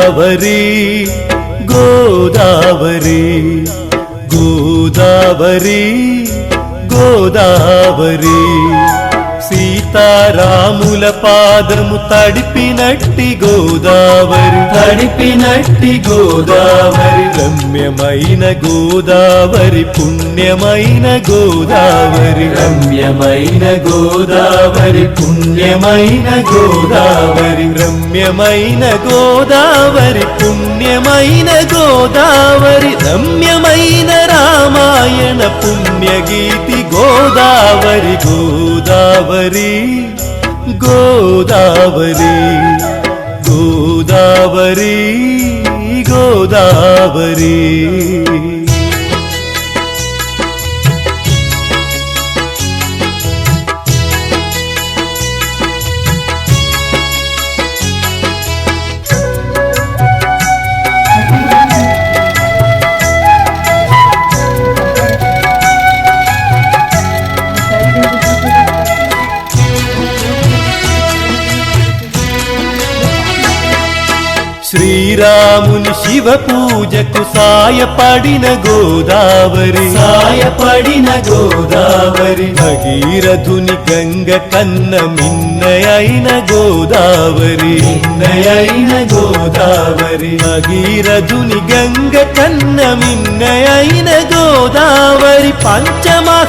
గోదావరి గోదావరి గోదావరి గోదావరి సీతారాముల పాదము తడిపినట్టి గోదావరి తడిపినట్టి గోదావరి రమ్యమైన గోదావరి పుణ్యమైన గోదావరి రమ్యమైన గోదావరి పుణ్యమైన గోదావరి రమ్యమైన గోదావరి పుణ్యమైన గోదావరి రమ్యమైన రామాయణ పుణ్యగీతి గోదావరి గోదావరి గోదావరి గోదావరి గోదావరి శ్రీరాముని శివ పూజకు సాయపడిన గోదావరి సాయపడిన గోదావరి భగీరథుని గంగ కన్న మిన్నయైన గోదావరి మిన్నయైన గోదావరి భగీరథుని గంగ కన్న మిన్నయైన గోదావరి పంచమహాపాతకాల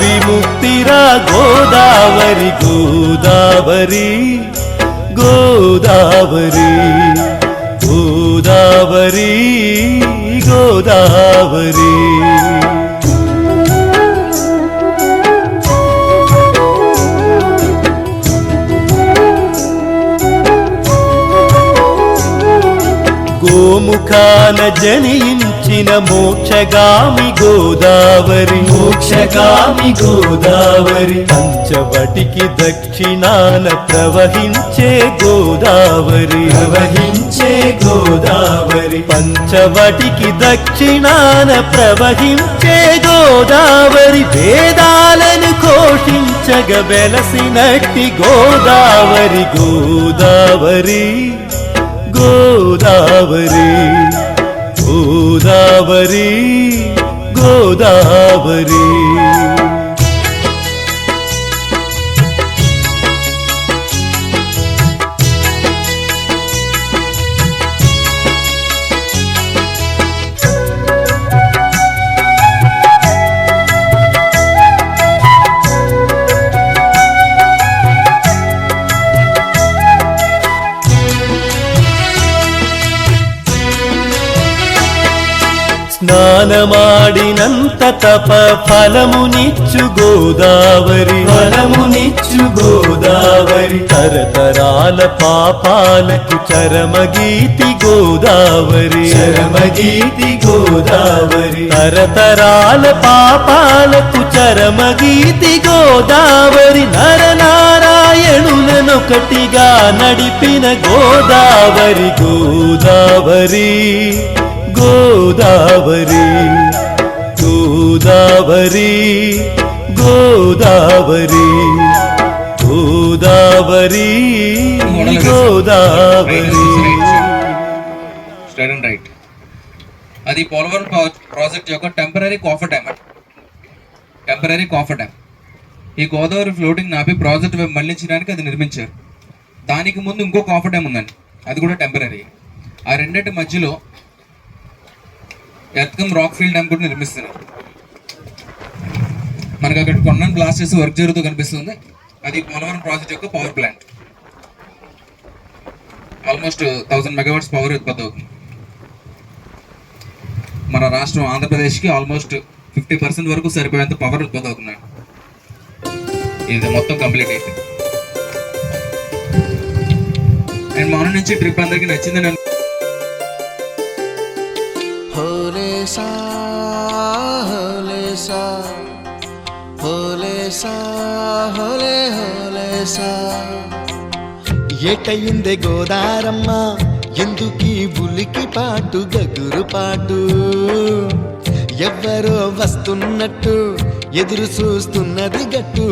విముక్తిరా గోదావరి గోదావరి గోదావరి గోదావరి గోదావరి గోముఖాన జనించిన మోక్షగామి గోదావరి మోక్షగామి గోదావరి పంచవటికి దక్షిణాన ప్రవహించే గోదావరి ప్రవహించే గోదావరి పంచవటికి దక్షిణాన ప్రవహించే గోదావరి వేదాలను ఘోషించగ వెలసినట్టి గోదావరి గోదావరి గోదావరి గోదావరి గోదావరి స్నానమాడినంత తప ఫలమునిచ్చు గోదావరి ఫలమునిచ్చు గోదావరి తరతరాల పాపాలకు చరమగీతి గోదావరి చరమగీతి గోదావరి తరతరాల పాపాలకు చరమగీతి గోదావరి నరనారాయణులనొకటిగా నడిపిన Godavari Godavari Godavari Godavari Godavari Godavari Godavari straight and right. అది పోలవరం ప్రాజెక్ట్ యొక్క temporary coffer dam. Temporary coffer dam ఈ గోదావరి ఫ్లోటింగ్ నాపి ప్రాజెక్ట్ వైపు మళ్లించడానికి అది నిర్మించారు. దానికి ముందు ఇంకో కాఫర్ డ్యామ్ ఉందండి, అది కూడా టెంపరీ. ఆ రెండింటి మధ్యలో ఎర్త్కమ్ రాక్ ఫీల్డ్ డ్యామ్ కూడా నిర్మిస్తున్నారు. మనకు అక్కడ కొండను బ్లాస్ట్ చేసి వర్క్ జరుగుతూ కనిపిస్తుంది. అది పోలవరం ప్రాజెక్ట్ యొక్క power plant. Almost 1000 megawatts power ఉత్పత్తి అవుతుంది. మన రాష్ట్రం ఆంధ్రప్రదేశ్కి ఆల్మోస్ట్ 50% వరకు సరిపోయేంత పవర్ ఉత్పత్తి అవుతున్నాడు. ఇది మొత్తం కంప్లీట్ అయితే. అండ్ మార్నింగ్ నుంచి ట్రిప్ అందరికీ నచ్చిందని ఏటయిందే గోదారమ్మ ఎందుకీ ఉలికి పాటు గగురు పాటు ఎవ్వరో వస్తున్నట్టు ఎదురు చూస్తున్నది గట్టు